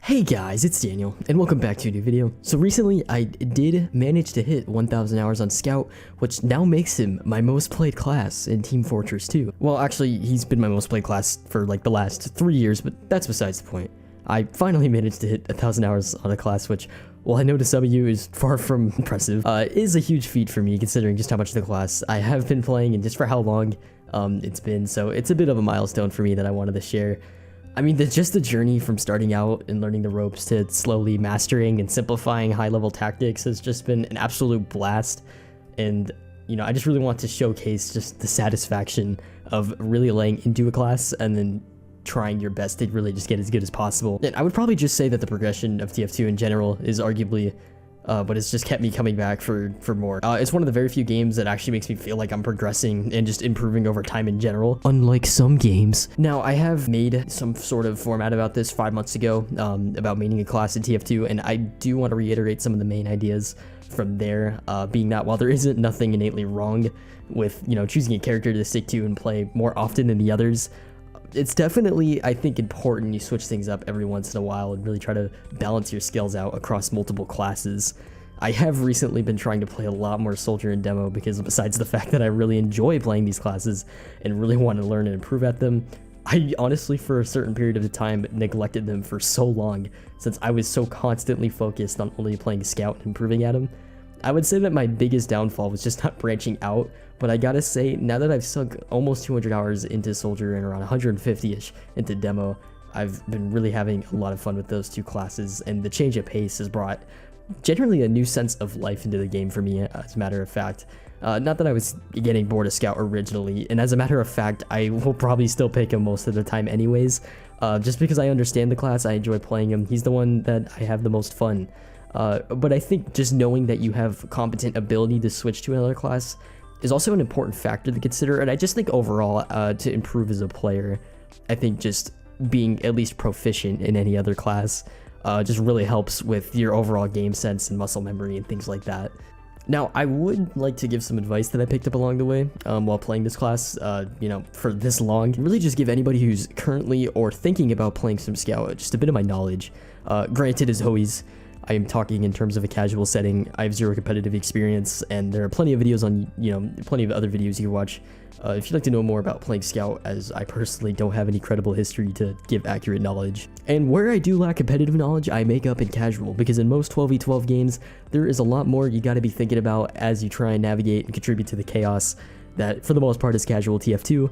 Hey guys, it's Daniel, and welcome back to a new video. So recently, I did manage to hit 1,000 hours on Scout, which now makes him my most played class in Team Fortress 2. Well, actually, he's been my most played class for like the last 3 years, but that's besides the point. I finally managed to hit 1,000 hours on a class, which, while I know to some of you is far from impressive, is a huge feat for me considering just how much of the class I have been playing and just for how long it's been. So it's a bit of a milestone for me that I wanted to share. I mean, just the journey from starting out and learning the ropes to slowly mastering and simplifying high-level tactics has just been an absolute blast. And, you know, I just really want to showcase just the satisfaction of really laying into a class and then trying your best to really just get as good as possible. And I would probably just say that the progression of TF2 in general is arguably but it's just kept me coming back for more. It's one of the very few games that actually makes me feel like I'm progressing and just improving over time in general, unlike some games. Now, I have made some sort of format about this 5 months ago, about maining a class in TF2, and I do want to reiterate some of the main ideas from there, being that while there isn't nothing innately wrong with, you know, choosing a character to stick to and play more often than the others, it's definitely, I think, important you switch things up every once in a while and really try to balance your skills out across multiple classes. I have recently been trying to play a lot more Soldier and Demo because besides the fact that I really enjoy playing these classes and really want to learn and improve at them, I honestly, for a certain period of time, neglected them for so long since I was so constantly focused on only playing Scout and improving at them. I would say that my biggest downfall was just not branching out, but I gotta say, now that I've sunk almost 200 hours into Soldier and around 150-ish into Demo, I've been really having a lot of fun with those two classes, and the change of pace has brought generally a new sense of life into the game for me, as a matter of fact. Not that I was getting bored of Scout originally, and as a matter of fact, I will probably still pick him most of the time anyways, just because I understand the class, I enjoy playing him, he's the one that I have the most fun. But I think just knowing that you have competent ability to switch to another class is also an important factor to consider, and I just think overall, to improve as a player, I think just being at least proficient in any other class just really helps with your overall game sense and muscle memory and things like that. Now, I would like to give some advice that I picked up along the way while playing this class, you know, for this long. Really just give anybody who's currently or thinking about playing some Scout just a bit of my knowledge. Granted, as always, I am talking in terms of a casual setting. I have zero competitive experience, and there are plenty of videos on, you know, plenty of other videos you can watch if you'd like to know more about playing Scout, as I personally don't have any credible history to give accurate knowledge. And where I do lack competitive knowledge, I make up in casual, because in most 12v12 games, there is a lot more you gotta be thinking about as you try and navigate and contribute to the chaos that, for the most part, is casual TF2.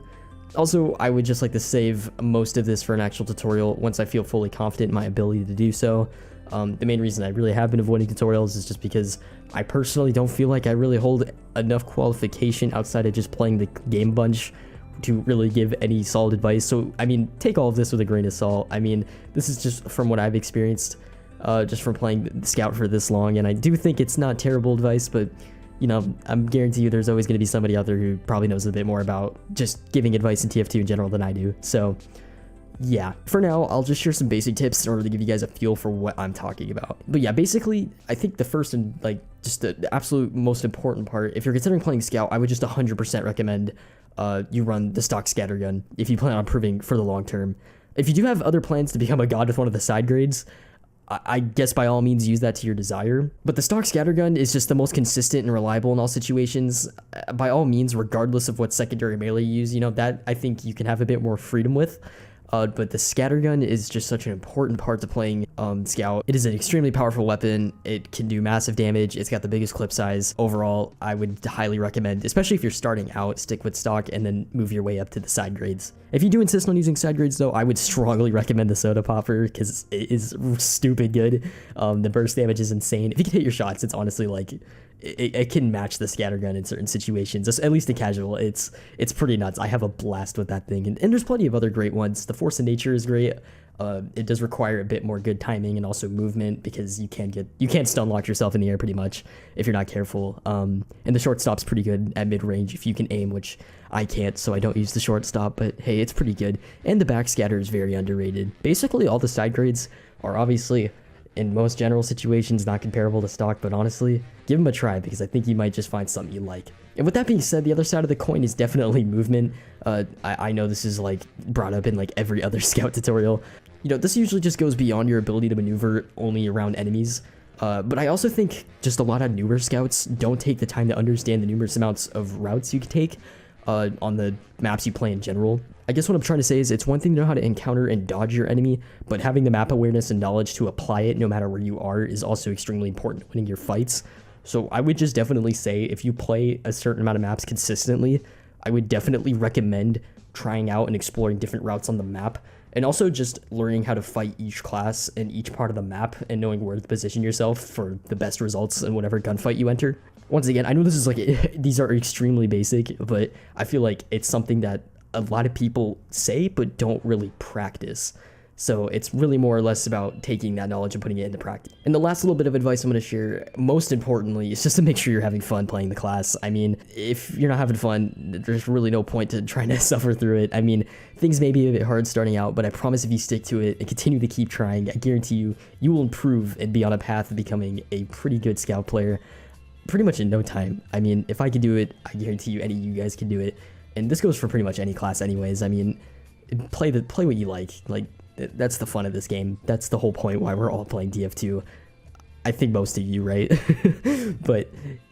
Also, I would just like to save most of this for an actual tutorial once I feel fully confident in my ability to do so. The main reason I really have been avoiding tutorials is just because I personally don't feel like I really hold enough qualification outside of just playing the game bunch to really give any solid advice. So, I mean, take all of this with a grain of salt. I mean, this is just from what I've experienced, just from playing Scout for this long, and I do think it's not terrible advice, but, you know, I'm guarantee you there's always going to be somebody out there who probably knows a bit more about just giving advice in TF2 in general than I do. So, yeah, for now, I'll just share some basic tips in order to give you guys a feel for what I'm talking about. But yeah, basically, I think the first and, like, just the absolute most important part, if you're considering playing Scout, I would just 100% recommend you run the stock scattergun if you plan on improving for the long term. If you do have other plans to become a god with one of the side grades, I guess by all means use that to your desire. But the stock scattergun is just the most consistent and reliable in all situations. By all means, regardless of what secondary melee you use, you know, that I think you can have a bit more freedom with. But the scattergun is just such an important part to playing Scout. It is an extremely powerful weapon. It can do massive damage. It's got the biggest clip size. Overall, I would highly recommend, especially if you're starting out, stick with stock and then move your way up to the side grades. If you do insist on using side grades, though, I would strongly recommend the soda popper because it is stupid good. The burst damage is insane. If you can hit your shots, it's honestly like it can match the scattergun in certain situations, at least in casual. It's pretty nuts. I have a blast with that thing, and there's plenty of other great ones. The Force of Nature is great. It does require a bit more good timing and also movement because you can't stun lock yourself in the air pretty much if you're not careful. And the shortstop's pretty good at mid range if you can aim, which I can't, so I don't use the shortstop, but hey, it's pretty good. And the backscatter is very underrated. Basically, all the side grades are obviously, in most general situations, not comparable to stock, but honestly, give them a try because I think you might just find something you like. And with that being said, the other side of the coin is definitely movement. I know this is like brought up in like every other Scout tutorial. You know, this usually just goes beyond your ability to maneuver only around enemies. But I also think just a lot of newer scouts don't take the time to understand the numerous amounts of routes you can take on the maps you play in general. I guess what I'm trying to say is it's one thing to know how to encounter and dodge your enemy, but having the map awareness and knowledge to apply it no matter where you are is also extremely important to winning your fights. So I would just definitely say if you play a certain amount of maps consistently, I would definitely recommend trying out and exploring different routes on the map, and also just learning how to fight each class and each part of the map and knowing where to position yourself for the best results in whatever gunfight you enter. Once again, I know this is like, these are extremely basic, but I feel like it's something that a lot of people say but don't really practice. So it's really more or less about taking that knowledge and putting it into practice. And the last little bit of advice I'm going to share, most importantly, is just to make sure you're having fun playing the class. I mean, if you're not having fun, there's really no point to trying to suffer through it. I mean, things may be a bit hard starting out, but I promise if you stick to it and continue to keep trying, I guarantee you will improve and be on a path of becoming a pretty good scout player pretty much in no time. I mean, if I could do it, I guarantee you any of you guys can do it. And this goes for pretty much any class anyways. I mean, play what you like. Like, that's the fun of this game. That's the whole point why we're all playing TF2. I think most of you, right? But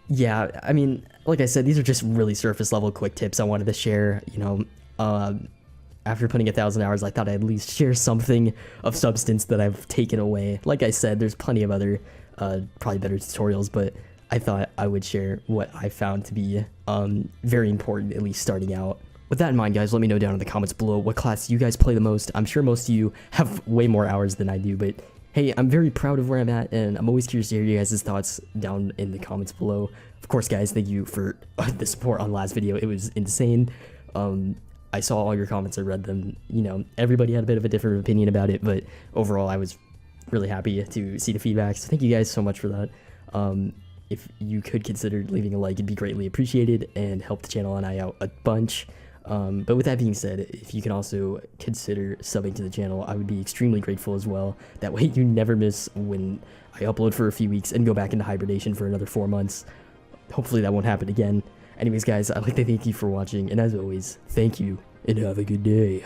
yeah, I mean, like I said, these are just really surface level quick tips I wanted to share. You know, after putting 1,000 hours, I thought I'd at least share something of substance that I've taken away. Like I said, there's plenty of other probably better tutorials, but I thought I would share what I found to be very important, at least starting out. With that in mind, guys, let me know down in the comments below what class you guys play the most. I'm sure most of you have way more hours than I do, but hey, I'm very proud of where I'm at, and I'm always curious to hear you guys' thoughts down in the comments below. Of course, guys, thank you for the support on last video. It was insane. I saw all your comments, I read them. You know, everybody had a bit of a different opinion about it, but overall, I was really happy to see the feedback, so thank you guys so much for that. If you could consider leaving a like, it'd be greatly appreciated and help the channel and I out a bunch. But with that being said, if you can also consider subbing to the channel, I would be extremely grateful as well. That way you never miss when I upload for a few weeks and go back into hibernation for another 4 months. Hopefully that won't happen again. Anyways, guys, I'd like to thank you for watching, and as always, thank you, and have a good day.